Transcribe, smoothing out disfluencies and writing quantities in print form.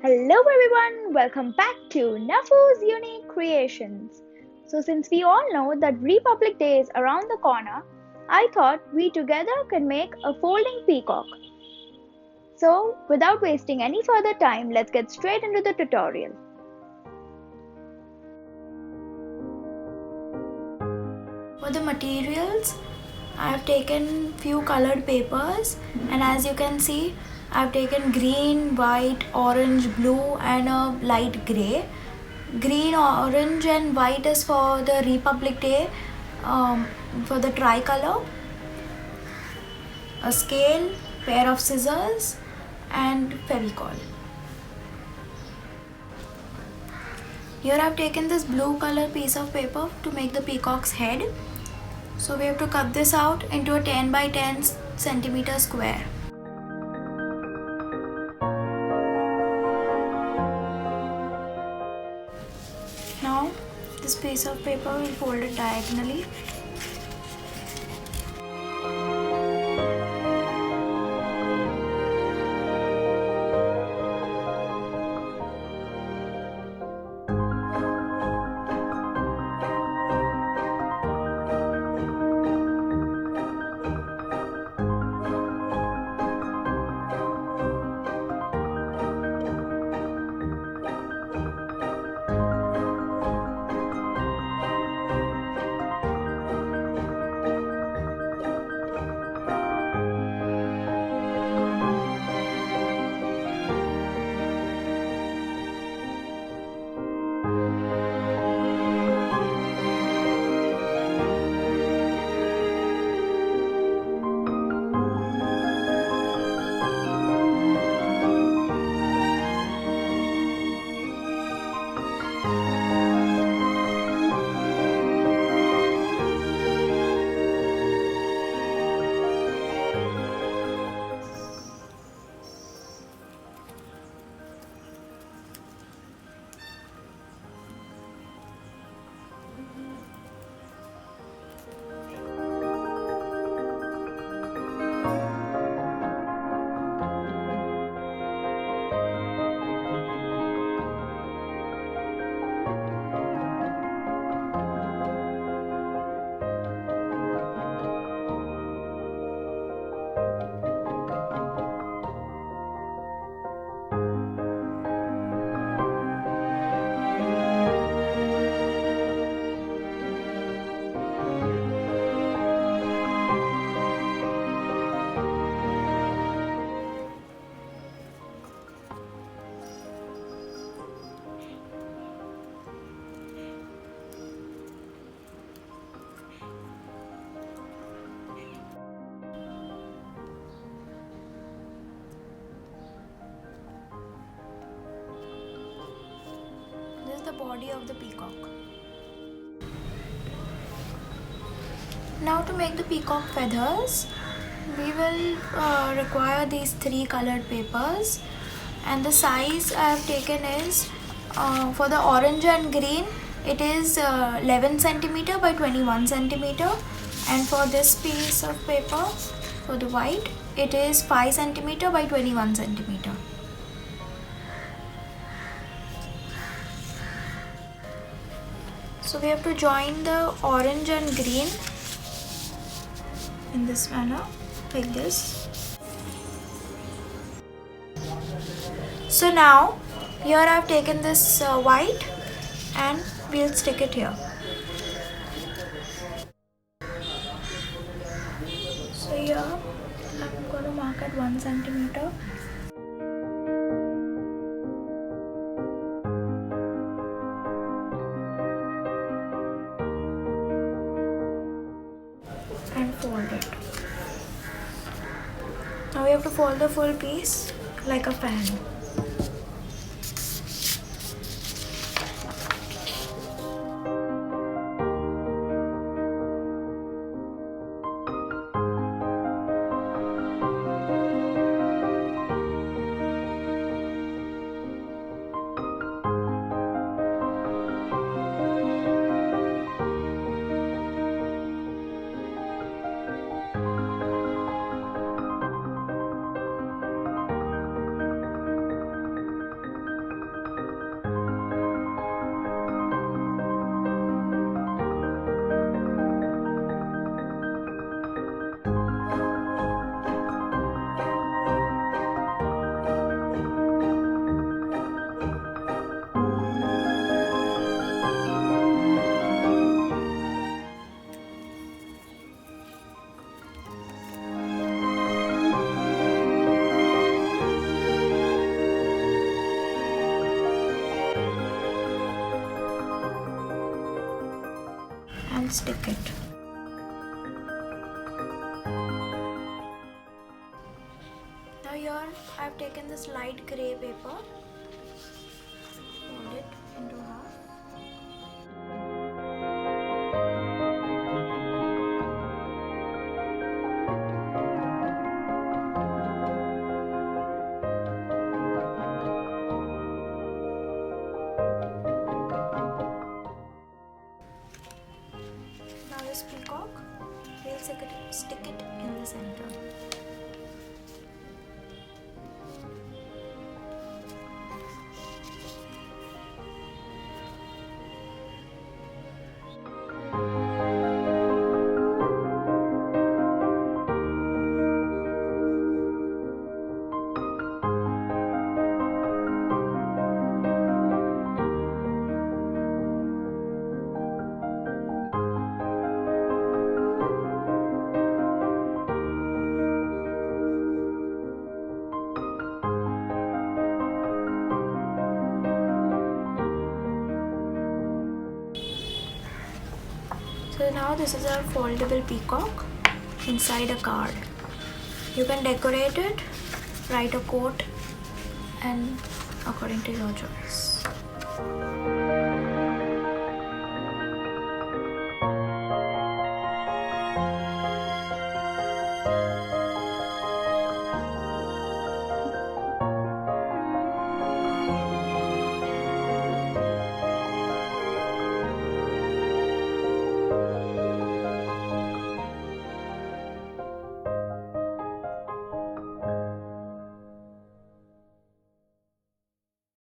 Hello everyone, welcome back to Nafu's Unique Creations. So since we all know that Republic Day is around the corner, I thought we together can make a folding peacock. So without wasting any further time, let's get straight into the tutorial. For the materials, I have taken few colored papers, and as you can see I have taken green, white, orange, blue and a light grey. Green, orange and white is for the Republic Day, for the tricolor, a scale, pair of scissors and fevicol. Here I have taken this blue color piece of paper to make the peacock's head. So we have to cut this out into a 10 by 10 centimeter square. Now this piece of paper will fold it diagonally. This is the body of the peacock. Now to make the peacock feathers, we will require these three colored papers, and the size I have taken is, for the orange and green it is 11 centimeter by 21 centimeter, and for this piece of paper for the white it is 5 centimeter by 21 centimeter. So we have to join the orange and green in this manner, like this. So now here I have taken this white and we'll stick it here. So here I'm going to mark at 1 centimeter. And fold it. Now we have to fold the full piece like a fan. stick it. Now here I have taken this light grey paper, fold it into half. Now this peacock, we'll stick it in the center. So now this is our foldable peacock inside a card. You can decorate it, write a quote, and according to your choice.